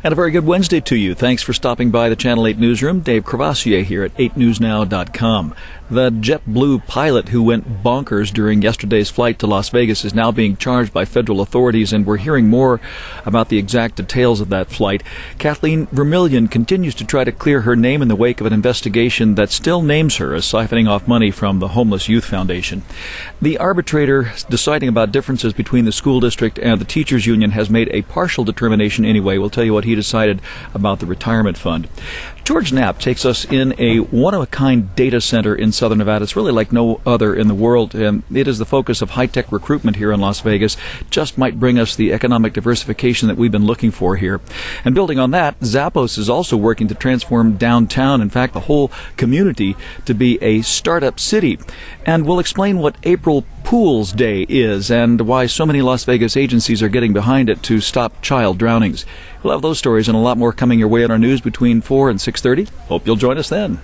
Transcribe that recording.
And a very good Wednesday to you. Thanks for stopping by the Channel 8 newsroom. Dave Courvoisier here at 8newsnow.com. The JetBlue pilot who went bonkers during yesterday's flight to Las Vegas is now being charged by federal authorities, and we're hearing more about the exact details of that flight. Kathleen, Vermillion continues to try to clear her name in the wake of an investigation that still names her as siphoning off money from the Homeless Youth Foundation. The arbitrator deciding about differences between the school district and the teachers union has made a partial determination anyway. We'll tell you what he decided about the retirement fund. George Knapp takes us in a one-of-a-kind data center in Southern Nevada. It's really like no other in the world, and it is the focus of high-tech recruitment here in Las Vegas. Just might bring us the economic diversification that we've been looking for here. And building on that, Zappos is also working to transform downtown, in fact, the whole community, to be a startup city. And we'll explain what April Pools Day is and why so many Las Vegas agencies are getting behind it to stop child drownings. We'll have those stories and a lot more coming your way on our news between 4 and 6:30. Hope you'll join us then.